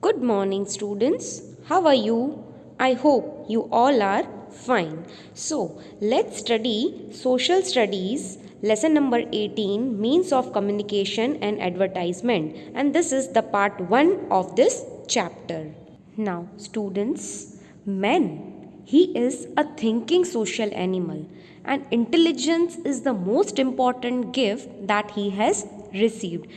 Good morning, students. How are you? I hope you all are fine. So, let's study social studies, lesson number 18, means of communication and advertisement. And this is the part 1 of this chapter. Now, students, man, he is a thinking social animal, and intelligence is the most important gift that he has received.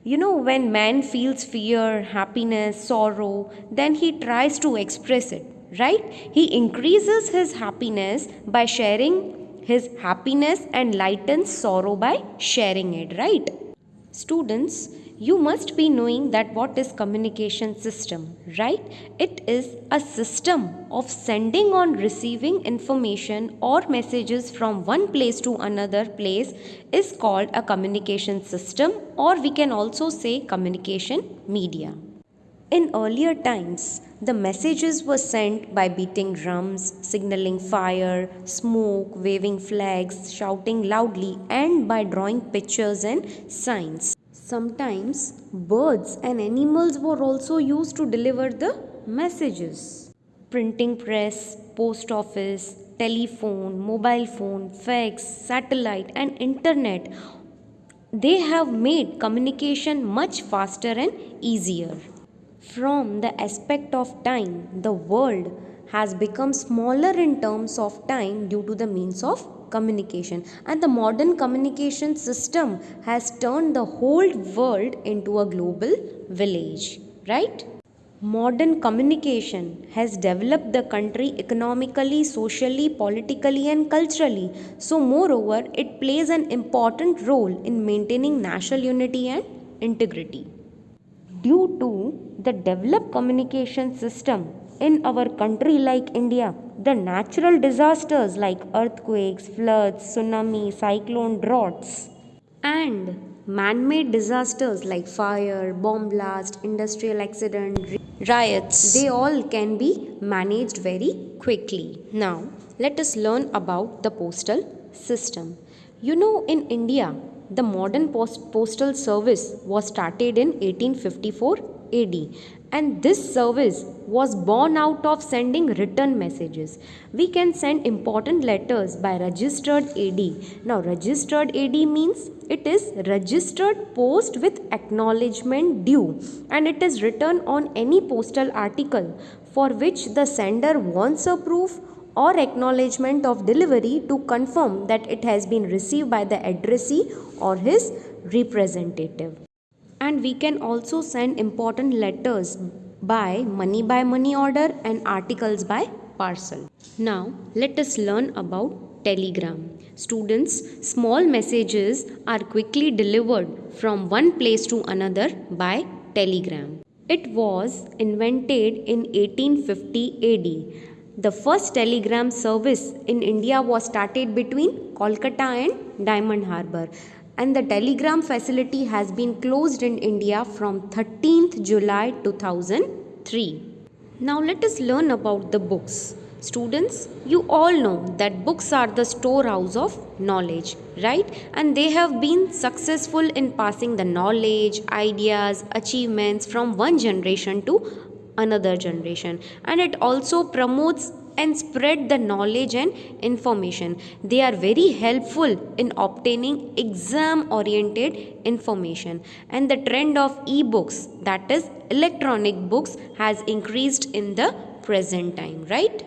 When man feels fear, happiness, sorrow, then he tries to express it, right? He increases his happiness by sharing his happiness and lightens sorrow by sharing it, right? Students, you must be knowing that what is communication system, right? It is a system of sending or receiving information or messages from one place to another place is called a communication system, or we can also say communication media. In earlier times, the messages were sent by beating drums, signaling fire, smoke, waving flags, shouting loudly, and by drawing pictures and signs. Sometimes birds and animals were also used to deliver the messages. Printing press, post office, telephone, mobile phone, fax, satellite, and internet, they have made communication much faster and easier. From the aspect of time, the world has become smaller in terms of time due to the means of communication, and the modern communication system has turned the whole world into a global village, right? Modern communication has developed the country economically, socially, politically, and culturally. So, moreover, it plays an important role in maintaining national unity and integrity. Due to the developed communication system in our country like India, the natural disasters like earthquakes, floods, tsunami, cyclone, droughts, and man-made disasters like fire, bomb blast, industrial accident, riots, they all can be managed very quickly. Now, let us learn about the postal system. In India, the modern postal service was started in 1854 AD, and this service was born out of sending written messages. We can send important letters by registered AD. Now, registered AD means it is registered post with acknowledgement due, and it is written on any postal article for which the sender wants a proof or acknowledgement of delivery to confirm that it has been received by the addressee or his representative. And we can also send important letters by money order and articles by parcel. Now, let us learn about telegram. Students, small messages are quickly delivered from one place to another by telegram. It was invented in 1850 AD. The first telegram service in India was started between Kolkata and Diamond Harbour, and the telegram facility has been closed in India from 13th July 2003. Now let us learn about the books. Students, you all know that books are the storehouse of knowledge, right? And they have been successful in passing the knowledge, ideas, achievements from one generation to another generation, and it also promotes and spread the knowledge and information. They are very helpful in obtaining exam oriented information, and the trend of e-books, that is electronic books, has increased in the present time, right?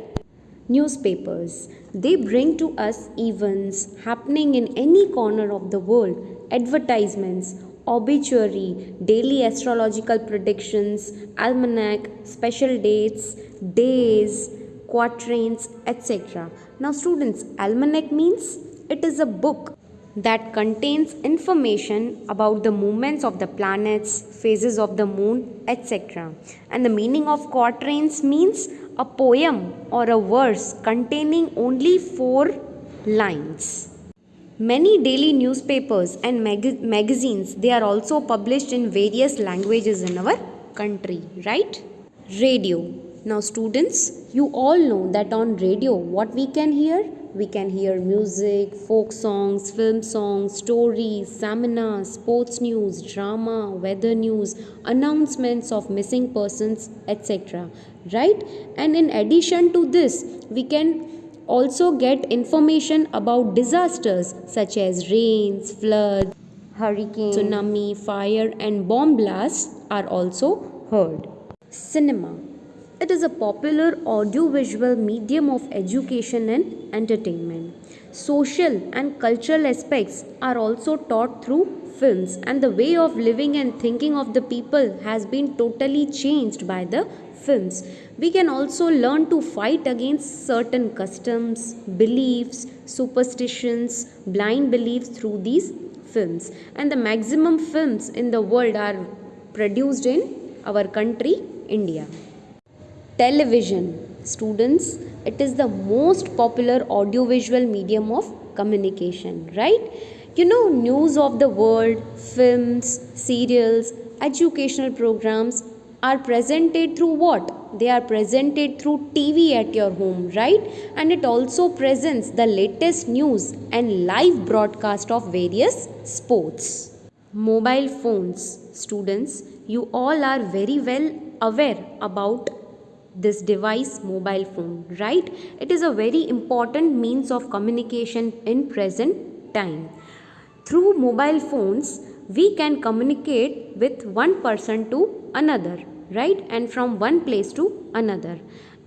Newspapers, they bring to us events happening in any corner of the world, advertisements, obituary, daily astrological predictions, almanac, special dates, days, quatrains, etc. Now students, almanac means it is a book that contains information about the movements of the planets, phases of the moon, etc. And the meaning of quatrains means a poem or a verse containing only 4 lines. Many daily newspapers and magazines, they are also published in various languages in our country, right? Radio. Now students, you all know that on radio what we can hear? We can hear music, folk songs, film songs, stories, seminars, sports news, drama, weather news, announcements of missing persons, etc. Right? And in addition to this, we can also get information about disasters such as rains, floods, hurricane, tsunami, fire, and bomb blasts are also heard. Cinema. It is a popular audiovisual medium of education and entertainment. Social and cultural aspects are also taught through films, and the way of living and thinking of the people has been totally changed by the films. We can also learn to fight against certain customs, beliefs, superstitions, blind beliefs through these films. And the maximum films in the world are produced in our country, India. Television. Students, it is the most popular audiovisual medium of communication, right? News of the world, films, serials, educational programs are presented through what? They are presented through TV at your home, right? And it also presents the latest news and live broadcast of various sports. Mobile phones. Students, you all are very well aware about this device, mobile phone, right? It is a very important means of communication in present time. Through mobile phones, we can communicate with one person to another, right? And from one place to another.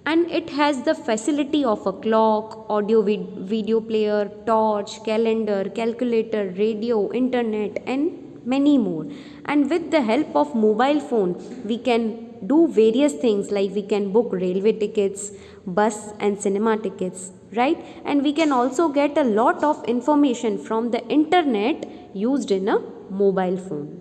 And it has the facility of a clock, audio video player, torch, calendar, calculator, radio, internet, and many more. And with the help of mobile phone, we can do various things like we can book railway tickets, bus and cinema tickets, right? And we can also get a lot of information from the internet used in a mobile phone.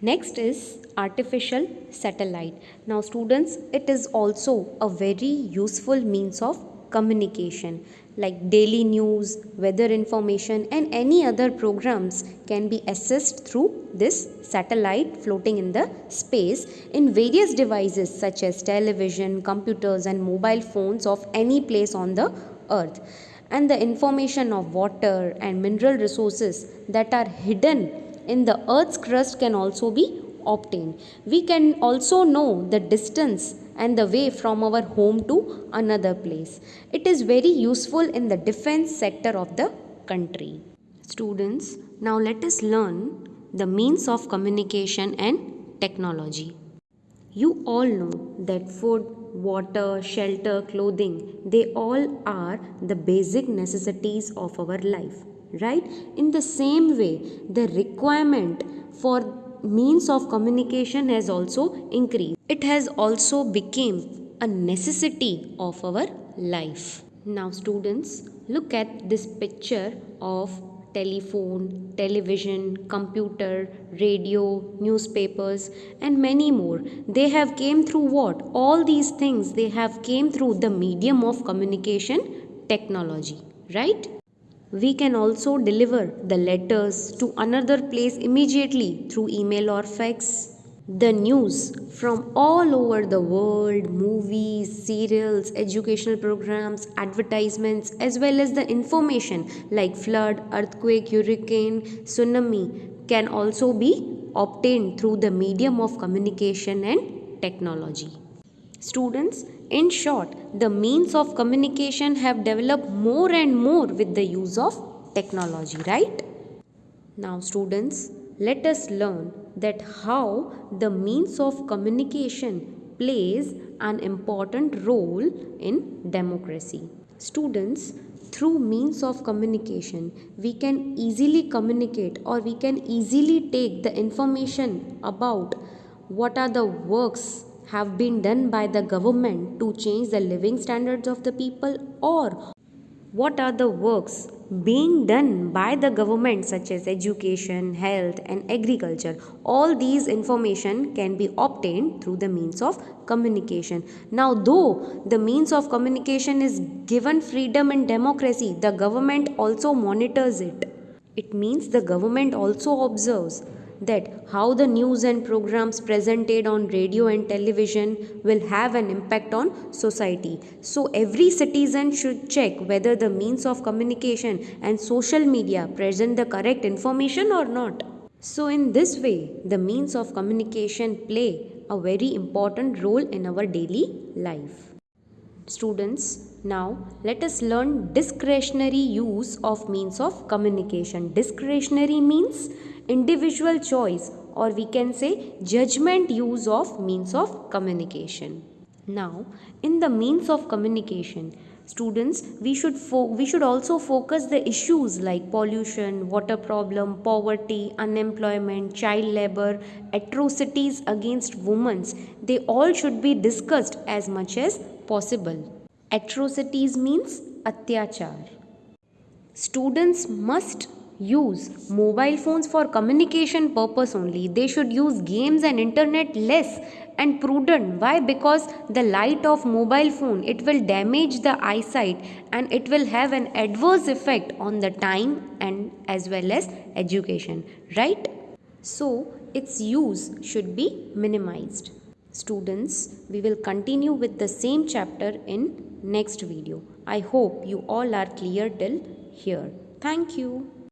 Next is artificial satellite. Now students, it is also a very useful means of communication, like daily news, weather information, and any other programs can be accessed through this satellite floating in the space in various devices such as television, computers, and mobile phones of any place on the earth. And the information of water and mineral resources that are hidden in the earth's crust can also be obtained. We can also know the distance and the way from our home to another place. It is very useful in the defense sector of the country. Students, now let us learn the means of communication and technology. You all know that food, water, shelter, clothing, they all are the basic necessities of our life, right? In the same way, the requirement for means of communication has also increased. It has also become a necessity of our life. Now students, look at this picture of telephone, television, computer, radio, newspapers, and many more. They have came through what? All these things, they have came through the medium of communication technology, right? We can also deliver the letters to another place immediately through email or fax. The news from all over the world, movies, serials, educational programs, advertisements, as well as the information like flood, earthquake, hurricane, tsunami can also be obtained through the medium of communication and technology. Students, in short, the means of communication have developed more and more with the use of technology, right? Now students, let us learn that how the means of communication plays an important role in democracy. Students, through means of communication, we can easily communicate or we can easily take the information about what are the works have been done by the government to change the living standards of the people, or what are the works being done by the government such as education, health and agriculture. All these information can be obtained through the means of communication. Now though the means of communication is given freedom in democracy, the government also monitors it. It means the government also observes that how the news and programs presented on radio and television will have an impact on society. So every citizen should check whether the means of communication and social media present the correct information or not. So in this way, the means of communication play a very important role in our daily life. Students, now let us learn discretionary use of means of communication. Discretionary means individual choice, or we can say judgment use of means of communication. Now, in the means of communication, students, we should also focus the issues like pollution, water problem, poverty, unemployment, child labor, atrocities against women. They all should be discussed as much as possible. Atrocities means atyachar. Students must use mobile phones for communication purpose only. They should use games and internet less and prudent. Why? Because the light of mobile phone, it will damage the eyesight and it will have an adverse effect on the time and as well as education, right? So its use should be minimized. Students, we will continue with the same chapter in next video. I hope you all are clear till here. Thank you.